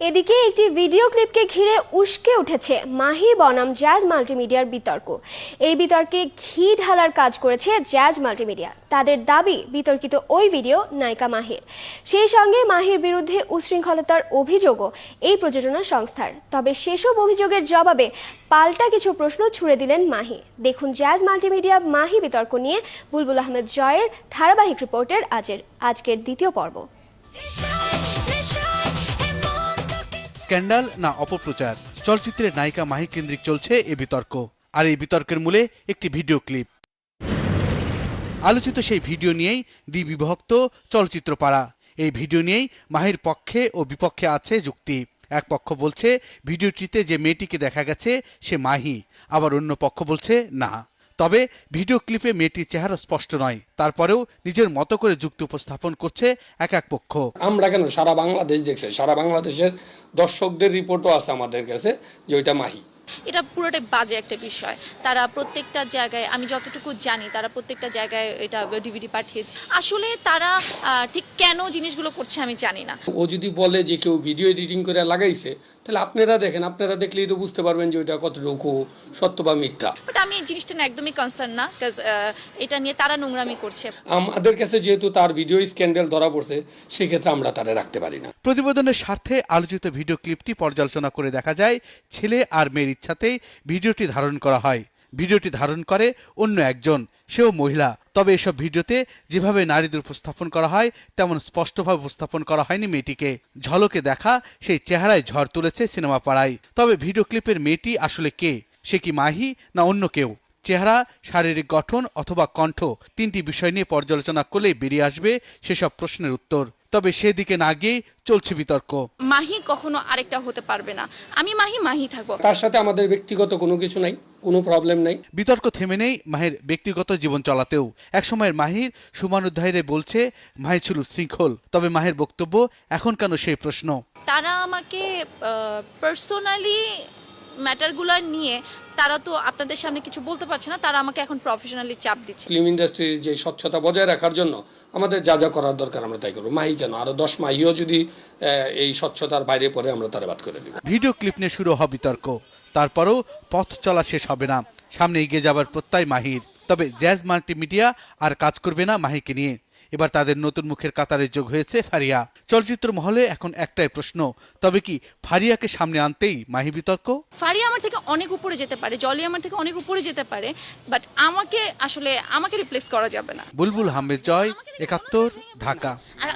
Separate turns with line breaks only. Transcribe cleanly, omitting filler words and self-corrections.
এদিকে একটি ভিডিও ক্লিপকে ঘিরে উস্কে উঠেছে মাহি বনাম জ্যাজ মাল্টিমিডিয়ার বিতর্ক। এই বিতর্কে ঘি ঢালার কাজ করেছে জ্যাজ মাল্টিমিডিয়া। তাদের দাবি, বিতর্কিত ওই ভিডিও নায়িকা মাহির। সেই সঙ্গে মাহির বিরুদ্ধে উচ্ছৃঙ্খলতার অভিযোগও এই প্রযোজনা সংস্থার। তবে সেসব অভিযোগের জবাবে পাল্টা কিছু প্রশ্ন ছুড়ে দিলেন মাহি। দেখুন জ্যাজ মাল্টিমিডিয়া মাহি বিতর্ক নিয়ে বুলবুল আহমেদ জয়ের ধারাবাহিক রিপোর্টের আজকের দ্বিতীয় পর্ব।
স্ক্যান্ডাল না অপপ্রচার, চলচ্চিত্রের নায়িকা মাহি কেন্দ্রিক চলছে এ বিতর্ক। আর এই বিতর্কের মূলে একটি ভিডিও ক্লিপ। আলোচিত সেই ভিডিও নিয়েই দ্বিবিভক্ত চলচ্চিত্র পাড়া। এই ভিডিও নিয়েই মাহির পক্ষে ও বিপক্ষে আছে যুক্তি। এক পক্ষ বলছে ভিডিওটিতে যে মেয়েটিকে দেখা গেছে সে মাহি, আবার অন্য পক্ষ বলছে না। তবে ভিডিও ক্লিপে মেয়েটির চেহারা স্পষ্ট নয়, তারপরেও নিজের মতো করে যুক্তি উপস্থাপন করছে এক পক্ষ।
আমরা কেন, সারা বাংলাদেশ দেখছে, সারা বাংলাদেশের দর্শকদের রিপোর্টও আছে আমাদের কাছে যে ওইটা মাহি।
এটা পুরোটাই বাজে একটা বিষয়। তারা প্রত্যেকটা জায়গায়, আমি যতটুকু জানি, তারা প্রত্যেকটা জায়গায় এটা ডিভিডি পাঠিয়েছে। আসলে তারা ঠিক কেন জিনিসগুলো করছে আমি জানি না।
ও যদি বলে যে কেউ ভিডিও এডিটিং করে লাগাইছে, তাহলে আপনারা দেখেন, আপনারা দেখলেই তো বুঝতে পারবেন যে ওইটা কতটুকু সত্য বা মিথ্যা।
বাট আমি এই জিনিসটা না একদমই কনসার্ন না, বিকজ এটা নিয়ে তারা নোংরামি করছে।
আমাদের কাছে যেহেতু তার ভিডিও স্ক্যান্ডাল ধরা পড়ছে, সেক্ষেত্রে আমরা তারা রাখতে পারি না।
প্রতিবেদনের স্বার্থে আলোচিত ভিডিও ক্লিপটি পর্যালোচনা করে দেখা যায়, ছেলে আর মেয়ের ইচ্ছাতেই ভিডিওটি ধারণ করা হয়। ভিডিওটি ধারণ করে অন্য একজন, সেও মহিলা। তবে এসব ভিডিওতে যেভাবে নারীদের উপস্থাপন করা হয় তেমন স্পষ্টভাবে উপস্থাপন করা হয়নি মেয়েটিকে। ঝলকে দেখা সেই চেহারায় ঝড় তুলেছে সিনেমা পাড়ায়। তবে ভিডিও ক্লিপের মেয়েটি আসলে কে? সে কি মাহি না অন্য কেউ? চেহারা, শারীরিক গঠন অথবা কণ্ঠ, তিনটি বিষয় নিয়ে পর্যালোচনা করলেই বেরিয়ে আসবে সেসব প্রশ্নের উত্তর। তবে সেদিকে না গিয়ে চলছে বিতর্ক।
মাহি কখনো আরেকটা হতে পারবে না। আমি মাহি থাকবো।
তার সাথে আমাদের ব্যক্তিগত কোনো কিছু নাই, কোনো প্রবলেম নাই।
বিতর্ক থেমে নেই মাহির ব্যক্তিগত জীবন চলাতেও। একসময়ের মাহির সুমানুধ্যায়ীরা বলছে মাহি ছিল শৃঙ্খল। তবে মাহির বক্তব্য, এখন কেন সেই প্রশ্ন।
তারা আমাকে পার্সোনালি ম্যাটারগুলো নিয়ে তারা তো আপনাদের সামনে কিছু বলতে পারছে না, তারা আমাকে এখন প্রফেশনালি চাপ দিচ্ছে।
ফিল্ম ইন্ডাস্ট্রির যে স্বচ্ছতা বজায় রাখার জন্য আমাদের যা যা করার দরকার আমরা তাই করবো। মাহি কেন, আরো 10 মাহিও যদি এই স্বচ্ছতার বাইরে পড়ে, আমরা তারা বাদ করে দিব।
ভিডিও ক্লিপ নিয়ে শুরু হবে বিতর্ক, তারপরও পথ চলা শেষ হবে না। সামনে এগিয়ে যাবার প্রত্যয় মাহির। তবে জ্যাজ মাল্টিমিডিয়া আর কাজ করবে না মাহিকে নিয়ে। এবার তাদের নতুন মুখের কাতারে যোগ হয়েছে ফারিয়া। চলচ্চিত্র মহলে এখন একটাই প্রশ্ন, তবে কি ফারিয়াকে সামনে আনতেই মাহি বিতর্ক?
ফারিয়া আমার থেকে অনেক উপরে যেতে পারে, জলি আমার থেকে অনেক উপরে যেতে পারে, বাট আমাকে রিপ্লেস করা যাবে না।
বুলবুল আহমেদ জয়, ৭১, ঢাকা।
আর